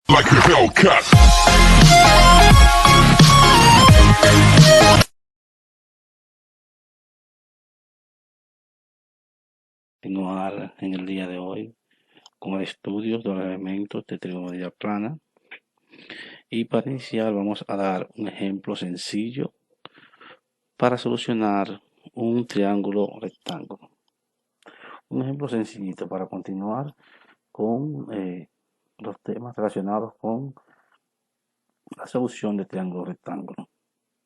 like a Hellcat. Continuar en el día de hoy con el estudio de los elementos de trigonometría plana, y para iniciar vamos a dar un ejemplo sencillo para solucionar un triángulo rectángulo. Un ejemplo sencillito para continuar con los temas relacionados con la solución de triángulo rectángulo.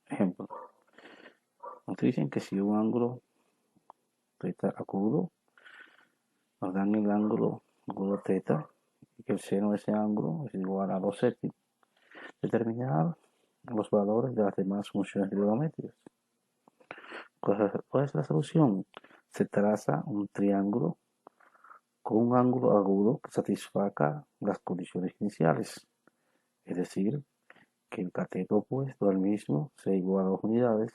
Ejemplo, nos dicen que si un ángulo θ agudo nos dan el ángulo agudo θ y que el seno de ese ángulo es igual a 2 séptimos. Determinar los valores de las demás funciones trigonométricas. ¿Cuál es la solución? Se traza un triángulo con un ángulo agudo que satisfaga las condiciones iniciales, es decir, que el cateto opuesto al mismo sea igual a 2 unidades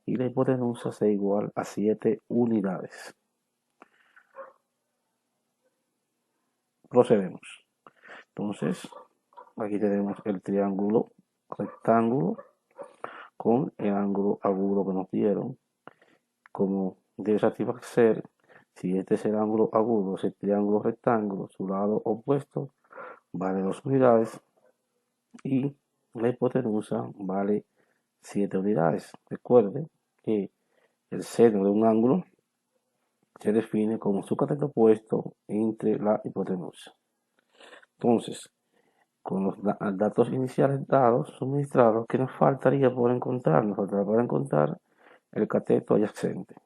y la hipotenusa sea igual a 7 unidades. Procedemos. Entonces, aquí tenemos el triángulo rectángulo con el ángulo agudo que nos dieron. Como debe satisfacer, si este es el ángulo agudo, es el triángulo rectángulo, su lado opuesto vale 2 unidades y la hipotenusa vale 7 unidades. Recuerde que el seno de un ángulo se define como su cateto opuesto entre la hipotenusa. Entonces, con los datos iniciales dados, suministrados, ¿qué nos faltaría por encontrar? Nos faltaría por encontrar el cateto adyacente.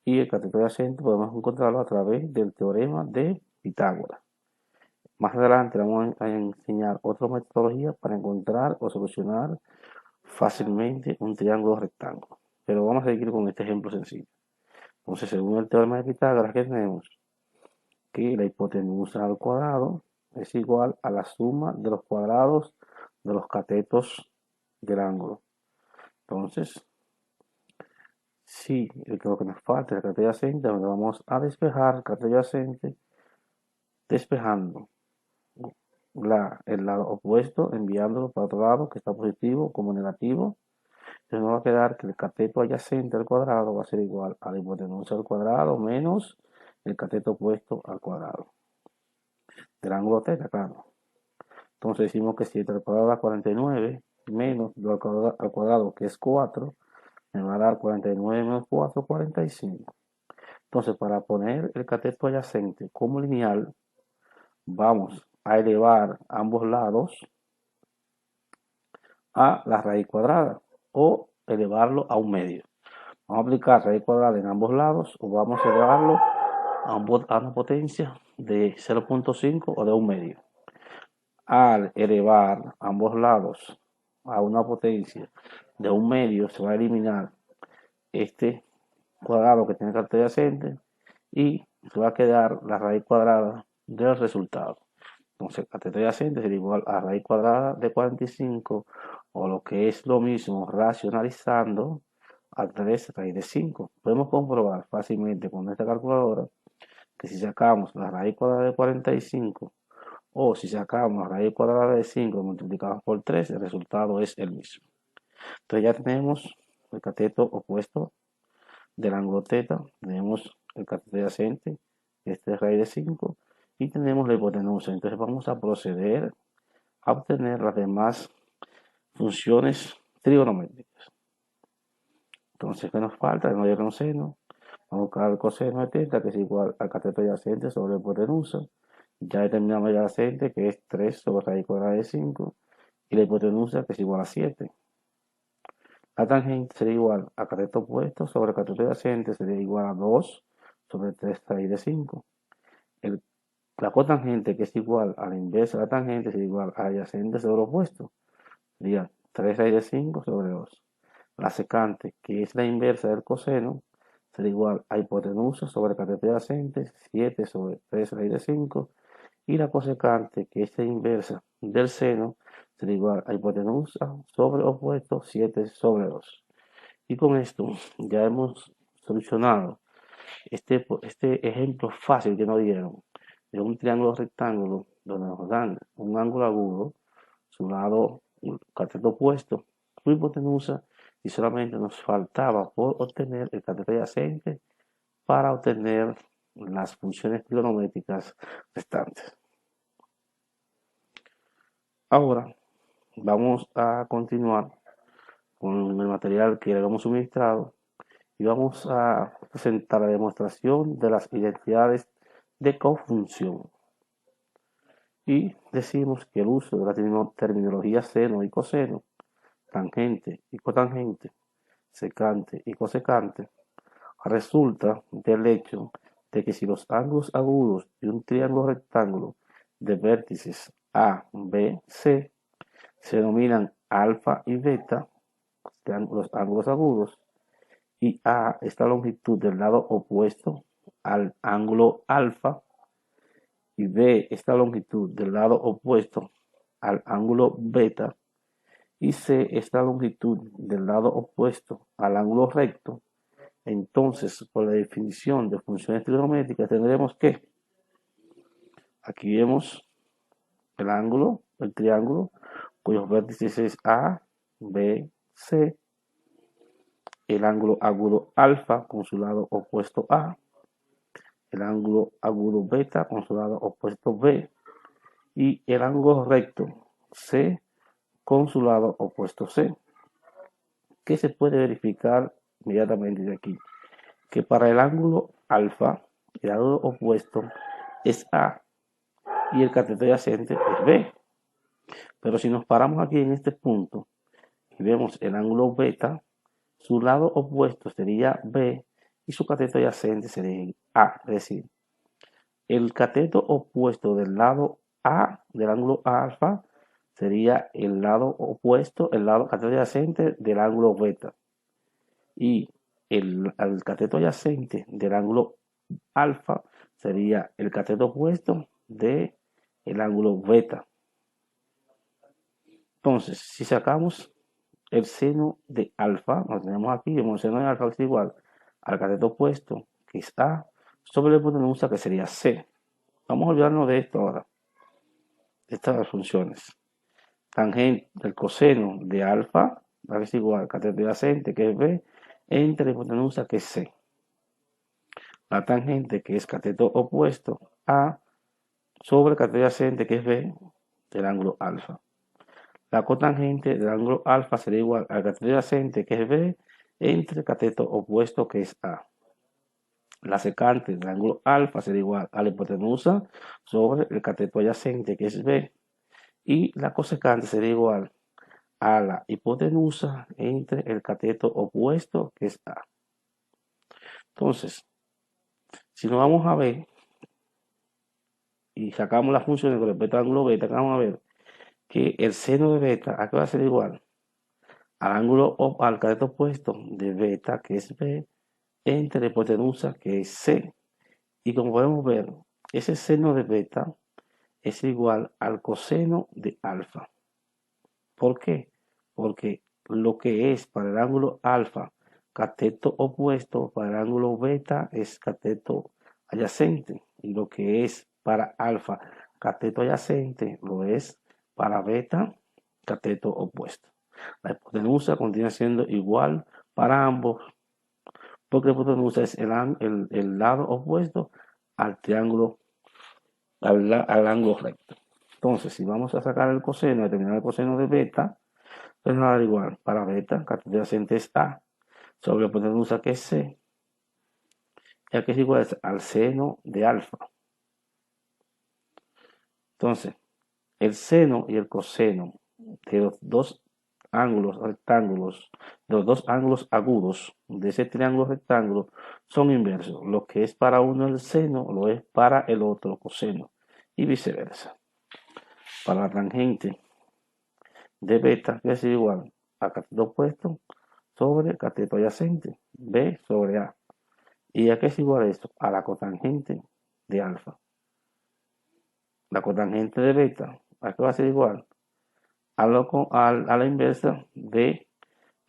Y el cateto adyacente podemos encontrarlo a través del teorema de Pitágoras. Más adelante vamos a enseñar otra metodología para encontrar o solucionar fácilmente un triángulo rectángulo. Pero vamos a seguir con este ejemplo sencillo. Entonces, según el teorema de Pitágoras, ¿qué tenemos? Que la hipotenusa al cuadrado es igual a la suma de los cuadrados de los catetos del ángulo. Entonces, si lo que nos falta es el cateto adyacente, vamos a despejar el cateto adyacente despejando el lado opuesto, enviándolo para otro lado que está positivo como negativo. Entonces nos va a quedar que el cateto adyacente al cuadrado va a ser igual a la hipotenusa al cuadrado menos el cateto opuesto al cuadrado del ángulo θ, claro. Entonces decimos que 7 al cuadrado da 49 menos 2 al cuadrado, que es 4, me va a dar 49 menos 4, 45. Entonces, para poner el cateto adyacente como lineal, vamos a elevar ambos lados a la raíz cuadrada o elevarlo a un medio. Vamos a aplicar raíz cuadrada en ambos lados o vamos a elevarlo a una potencia de 0.5 o de un medio. Al elevar ambos lados a una potencia de un medio, se va a eliminar este cuadrado que tiene el cateto adyacente y se va a quedar la raíz cuadrada del resultado. Entonces, el cateto adyacente sería igual a raíz cuadrada de 45, o lo que es lo mismo, racionalizando, a 3 raíz de 5. Podemos comprobar fácilmente con esta calculadora que si sacamos la raíz cuadrada de 45 o si sacamos la raíz cuadrada de 5 y multiplicamos por 3, el resultado es el mismo. Entonces ya tenemos el cateto opuesto del ángulo θ, tenemos el cateto adyacente, este es raíz de 5, y tenemos la hipotenusa. Entonces vamos a proceder a obtener las demás funciones trigonométricas. Entonces, ¿qué nos falta? No hay seno. Vamos a buscar el coseno de θ, que es igual al cateto adyacente sobre la hipotenusa. Ya determinamos el adyacente, que es 3 sobre raíz cuadrada de 5, y la hipotenusa, que es igual a 7. La tangente sería igual a cateto opuesto sobre el cateto adyacente, sería igual a 2 sobre 3 raíz de 5. La cotangente, que es igual a la inversa de la tangente, sería igual a adyacente sobre opuesto. Sería 3 raíz de 5 sobre 2. La secante, que es la inversa del coseno, será igual a hipotenusa sobre cateto adyacente, 7 sobre 3 raíz de 5. Y la cosecante, que es la inversa del seno, será igual a hipotenusa sobre opuesto, 7 sobre 2. Y con esto ya hemos solucionado este ejemplo fácil que nos dieron de un triángulo rectángulo donde nos dan un ángulo agudo, su lado cateto opuesto, su hipotenusa, y solamente nos faltaba por obtener el cateto adyacente para obtener las funciones trigonométricas restantes. Ahora vamos a continuar con el material que le hemos suministrado y vamos a presentar la demostración de las identidades de cofunción. Y decimos que el uso de la terminología seno y coseno, tangente y cotangente, secante y cosecante, resulta del hecho de que si los ángulos agudos de un triángulo rectángulo de vértices A, B, C se denominan alfa y beta, los ángulos agudos, y A es la longitud del lado opuesto al ángulo alfa y B es la longitud del lado opuesto al ángulo beta y C es la longitud del lado opuesto al ángulo recto, entonces por la definición de funciones trigonométricas tendremos que aquí vemos el ángulo, el triángulo, cuyos vértices es A, B, C, el ángulo agudo alfa con su lado opuesto A, el ángulo agudo beta con su lado opuesto B y el ángulo recto C con su lado opuesto C, que se puede verificar inmediatamente de aquí, que para el ángulo alfa, el lado opuesto es A y el cateto adyacente es B. Pero si nos paramos aquí en este punto y vemos el ángulo beta, su lado opuesto sería B y su cateto adyacente sería A. Es decir, el cateto opuesto del lado A del ángulo alfa sería el lado opuesto, el lado cateto adyacente del ángulo beta. Y el cateto adyacente del ángulo alfa sería el cateto opuesto del ángulo beta. Entonces, si sacamos el seno de alfa, lo tenemos aquí, vemos el seno de alfa es igual al cateto opuesto, que es A, sobre la hipotenusa, que sería C. Vamos a olvidarnos de esto ahora, de estas funciones. Tangente del coseno de alfa, es igual al cateto adyacente, que es B, entre la hipotenusa, que es C. La tangente, que es cateto opuesto A, sobre el cateto adyacente, que es B, del ángulo alfa. La cotangente del ángulo alfa sería igual al cateto adyacente, que es B, entre el cateto opuesto, que es A. La secante del ángulo alfa sería igual a la hipotenusa sobre el cateto adyacente, que es B. Y la cosecante sería igual a la hipotenusa entre el cateto opuesto, que es A. Entonces, si nos vamos a ver y sacamos las funciones con respecto al ángulo beta, vamos a ver que el seno de beta aquí va a ser igual al cateto opuesto de beta, que es B, entre la hipotenusa, que es C. Y como podemos ver, ese seno de beta es igual al coseno de alfa. ¿Por qué? Porque lo que es para el ángulo alfa cateto opuesto, para el ángulo beta es cateto adyacente. Y lo que es para alfa cateto adyacente lo es para beta cateto opuesto. La hipotenusa continúa siendo igual para ambos, porque la hipotenusa es el lado opuesto al triángulo, al ángulo recto. Entonces, si vamos a sacar el coseno, determinar el coseno de beta, pues nada igual, para beta, cateto adyacente es A, sobre la hipotenusa, que es C, ya que es igual al seno de alfa. Entonces, el seno y el coseno de los dos ángulos rectángulos, de los dos ángulos agudos de ese triángulo rectángulo son inversos. Lo que es para uno el seno lo es para el otro coseno y viceversa. Para la tangente de beta, que es igual a cateto opuesto sobre cateto adyacente, B sobre A. ¿Y a qué es igual esto? A la cotangente de alfa. La cotangente de beta, ¿a qué va a ser igual? A la inversa de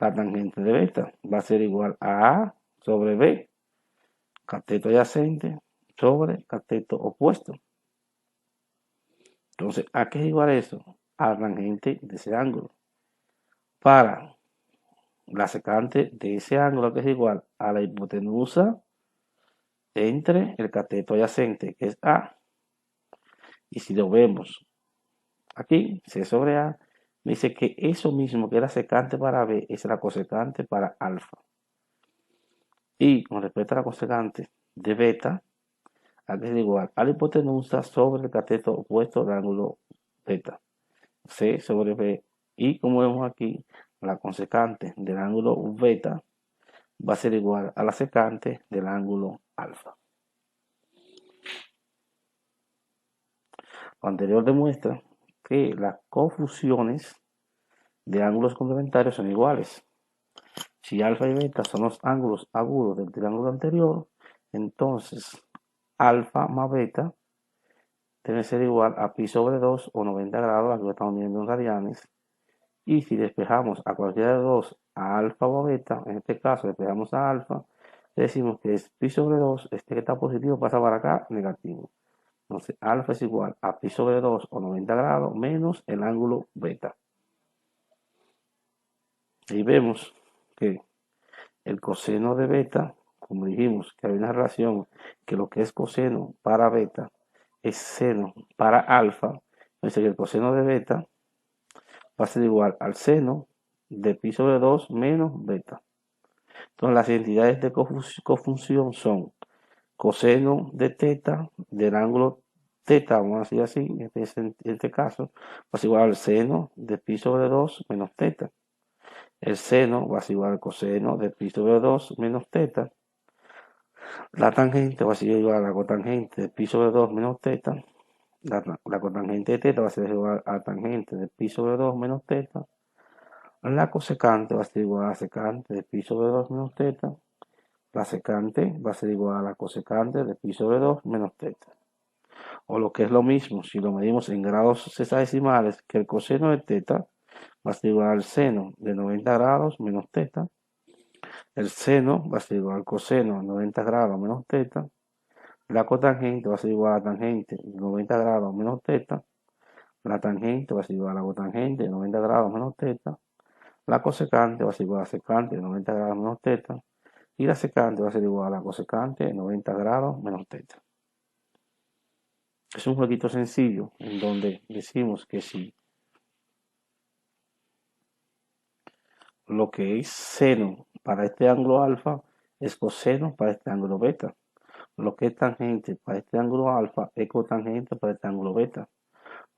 la tangente de beta. Va a ser igual a A sobre B, cateto adyacente sobre cateto opuesto. Entonces, ¿a qué es igual eso? A la tangente de ese ángulo. Para la secante de ese ángulo, que es igual a la hipotenusa entre el cateto adyacente, que es A. Y si lo vemos aquí, C sobre A, me dice que eso mismo que era secante para B es la cosecante para alfa. Y con respecto a la cosecante de beta, aquí es igual a la hipotenusa sobre el cateto opuesto del ángulo beta, C sobre B. Y como vemos aquí, la cosecante del ángulo beta va a ser igual a la secante del ángulo alfa. Lo anterior demuestra que las cofusiones de ángulos complementarios son iguales. Si alfa y beta son los ángulos agudos del triángulo anterior, entonces alfa más beta debe ser igual a pi sobre 2 o 90 grados, aquí lo estamos viendo en radianes. Y si despejamos a cualquiera de dos a alfa o a beta, en este caso despejamos a alfa, decimos que es pi sobre 2, este que está positivo pasa para acá, negativo. Entonces alfa es igual a pi sobre 2 o 90 grados menos el ángulo beta. Y vemos que el coseno de beta, como dijimos, que hay una relación que lo que es coseno para beta es seno para alfa. Entonces el coseno de beta va a ser igual al seno de pi sobre 2 menos beta. Entonces las identidades de cofunción son coseno de teta del ángulo teta, vamos a decir así, en este caso, va a ser igual al seno de pi sobre 2 menos teta. El seno va a ser igual al coseno de pi sobre 2 menos teta. La tangente va a ser igual a la cotangente de pi sobre 2 menos teta. La cotangente de teta va a ser igual a la tangente de pi sobre 2 menos teta. La cosecante va a ser igual a la secante de pi sobre 2 menos teta. La secante va a ser igual a la cosecante de pi sobre 2 menos teta. O lo que es lo mismo, si lo medimos en grados sexagesimales, que el coseno de teta va a ser igual al seno de 90 grados menos teta. El seno va a ser igual al coseno de 90 grados menos teta. La cotangente va a ser igual a la tangente de 90 grados menos teta. La tangente va a ser igual a la cotangente de 90 grados menos teta. La cosecante va a ser igual a la secante de 90 grados menos teta. Y la secante va a ser igual a la cosecante de 90 grados menos teta. Es un jueguito sencillo en donde decimos que si lo que es seno para este ángulo alfa es coseno para este ángulo beta. Lo que es tangente para este ángulo alfa es cotangente para este ángulo beta.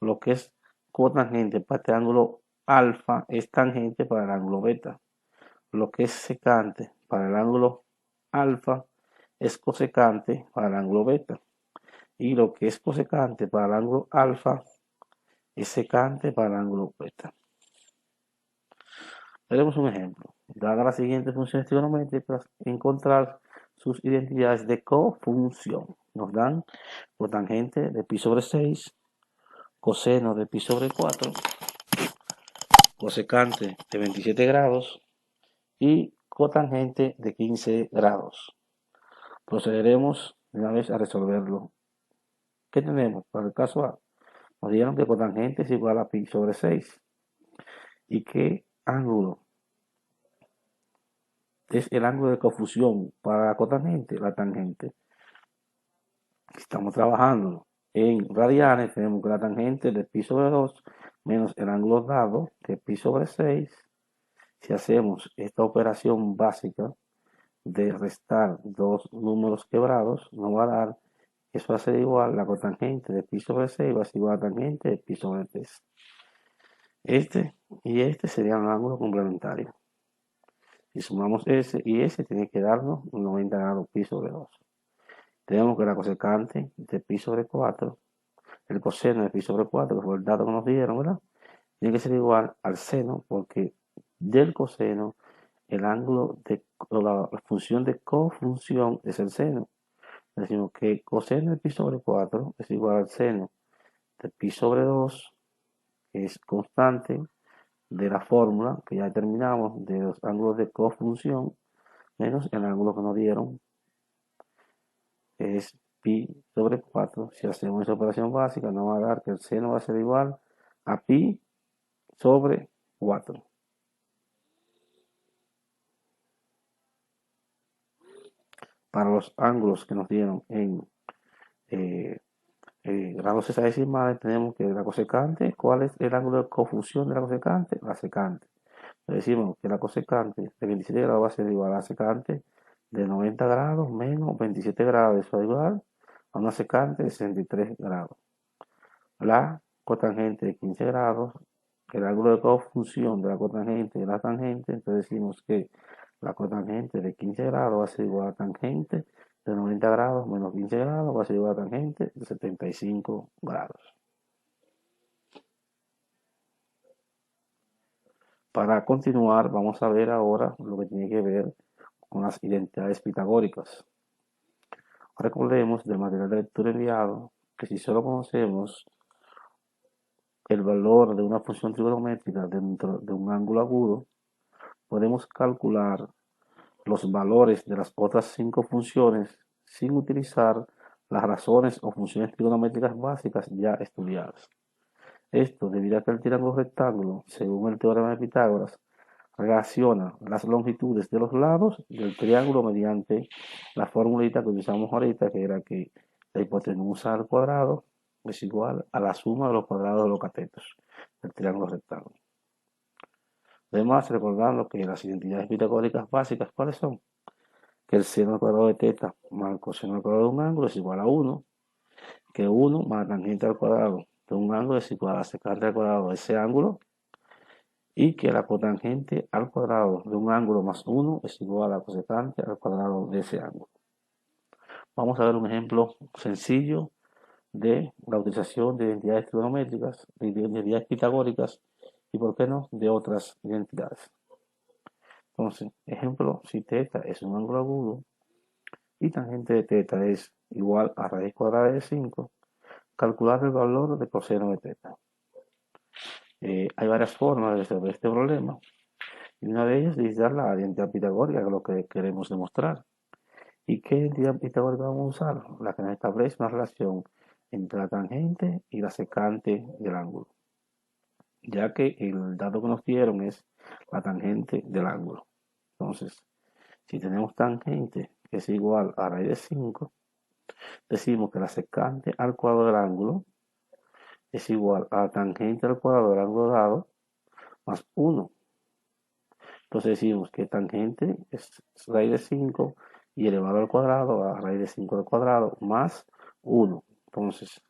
Lo que es cotangente para este ángulo alfa es tangente para el ángulo beta. Lo que es secante para el ángulo alfa es cosecante para el ángulo beta. Y lo que es cosecante para el ángulo alfa es secante para el ángulo beta. Veremos un ejemplo. Dada las siguientes funciones trigonométricas, encontrar sus identidades de cofunción. Nos dan cotangente de pi sobre 6, coseno de pi sobre 4, cosecante de 27 grados y cotangente de 15 grados. Procederemos una vez a resolverlo. ¿Qué tenemos? Para el caso A, nos dieron que cotangente es igual a pi sobre 6. ¿Y qué ángulo es el ángulo de confusión para la cotangente? La tangente. Estamos trabajando en radianes, tenemos que la tangente de pi sobre 2 menos el ángulo dado, que es pi sobre 6. Si hacemos esta operación básica de restar dos números quebrados, nos va a dar, eso va a ser igual, la cotangente de pi sobre 6 va a ser igual a la tangente de pi sobre 3. Este y este serían un ángulo complementario. Si sumamos ese y ese, tiene que darnos un 90 grados pi sobre 2. Tenemos que la cosecante de pi sobre 4, el coseno de pi sobre 4, que fue el dato que nos dieron, ¿verdad? Tiene que ser igual al seno, porque del coseno el ángulo de la función de cofunción es el seno. Decimos que coseno de pi sobre 4 es igual al seno de pi sobre 2, que es constante de la fórmula que ya determinamos de los ángulos de cofunción, menos el ángulo que nos dieron, que es pi sobre 4. Si hacemos esa operación básica, nos va a dar que el seno va a ser igual a pi sobre 4. Para los ángulos que nos dieron en eh, grados hexadecimales, tenemos que la cosecante, ¿cuál es el ángulo de cofusión de la cosecante? La secante. Decimos que la cosecante de 27 grados va a ser igual a la secante de 90 grados menos 27 grados. Eso es igual a una secante de 63 grados. La cotangente de 15 grados, el ángulo de cofunción de la cotangente y la tangente, entonces decimos que la cotangente de 15 grados va a ser igual a tangente de 90 grados menos 15 grados va a ser igual a tangente de 75 grados. Para continuar, vamos a ver ahora lo que tiene que ver con las identidades pitagóricas. Recordemos del material de lectura enviado que si solo conocemos el valor de una función trigonométrica dentro de un ángulo agudo, podemos calcular los valores de las otras 5 funciones sin utilizar las razones o funciones trigonométricas básicas ya estudiadas. Esto debido a que el triángulo rectángulo, según el teorema de Pitágoras, relaciona las longitudes de los lados del triángulo mediante la formulita que usamos ahorita, que era que la hipotenusa al cuadrado es igual a la suma de los cuadrados de los catetos del triángulo rectángulo. Además, recordando que las identidades pitagóricas básicas, ¿cuáles son? Que el seno al cuadrado de teta más el coseno al cuadrado de un ángulo es igual a 1, que 1 más la tangente al cuadrado de un ángulo es igual a la secante al cuadrado de ese ángulo, y que la cotangente al cuadrado de un ángulo más 1 es igual a la cosecante al cuadrado de ese ángulo. Vamos a ver un ejemplo sencillo de la utilización de identidades trigonométricas, de identidades pitagóricas y, por qué no, de otras identidades. Entonces, ejemplo, si θ es un ángulo agudo y tangente de θ es igual a raíz cuadrada de 5, calcular el valor de coseno de θ. Hay varias formas de resolver este problema. Y una de ellas es dar la identidad pitagórica, que es lo que queremos demostrar. ¿Y qué identidad pitagórica vamos a usar? La que nos establece una relación entre la tangente y la secante del ángulo. Ya que el dato que nos dieron es la tangente del ángulo. Entonces, si tenemos tangente que es igual a raíz de 5, decimos que la secante al cuadrado del ángulo es igual a la tangente al cuadrado del ángulo dado más 1. Entonces decimos que tangente es raíz de 5 y elevado al cuadrado a raíz de 5 al cuadrado más 1. Entonces,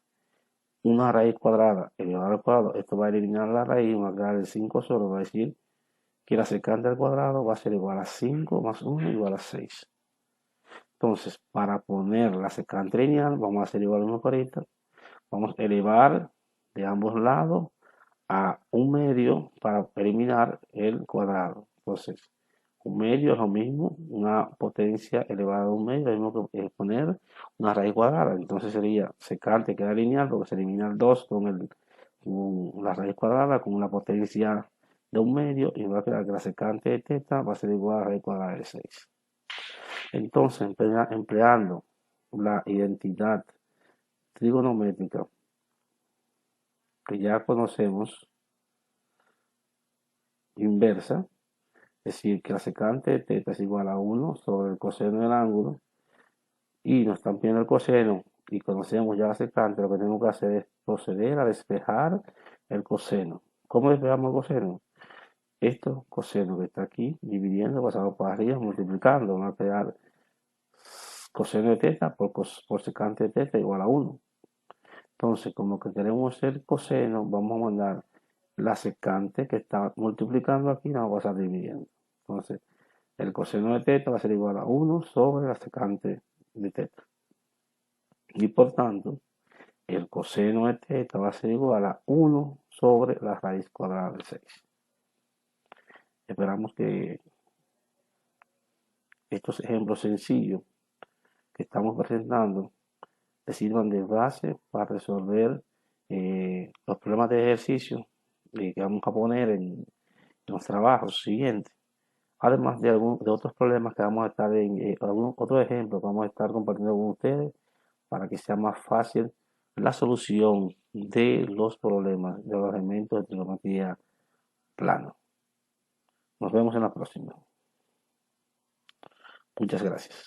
una raíz cuadrada elevada al cuadrado, esto va a eliminar la raíz, va a quedar el 5 solo, va a decir que la secante al cuadrado va a ser igual a 5 más 1 igual a 6. Entonces, para poner la secante lineal, vamos a hacer igual a 1 40. Vamos a elevar de ambos lados a un medio para eliminar el cuadrado. Entonces, un medio es lo mismo, una potencia elevada a un medio, es lo mismo que poner una raíz cuadrada. Entonces sería secante, queda lineal, porque se elimina el 2 con la raíz cuadrada, con una potencia de un medio, y va a quedar que la secante de θ va a ser igual a la raíz cuadrada de 6. Entonces, empleando la identidad trigonométrica que ya conocemos, inversa, es decir, que la secante de θ es igual a 1 sobre el coseno del ángulo, y nos están pidiendo el coseno, y conocemos ya la secante, lo que tenemos que hacer es proceder a despejar el coseno. ¿Cómo despejamos el coseno? Esto, coseno que está aquí, dividiendo, pasamos para arriba, multiplicando, va a quedar coseno de θ por secante de θ igual a 1. Entonces, como que queremos el coseno, vamos a mandar la secante que está multiplicando aquí, nos va a pasar dividiendo. Entonces, el coseno de θ va a ser igual a 1 sobre la secante de θ. Y por tanto, el coseno de θ va a ser igual a 1 sobre la raíz cuadrada de 6. Esperamos que estos ejemplos sencillos que estamos presentando te sirvan de base para resolver los problemas de ejercicio que vamos a poner en los trabajos siguientes. Además de otros problemas que vamos a estar en algún otro ejemplo que vamos a estar compartiendo con ustedes para que sea más fácil la solución de los problemas de los elementos de trigonometría plano. Nos vemos en la próxima. Muchas gracias.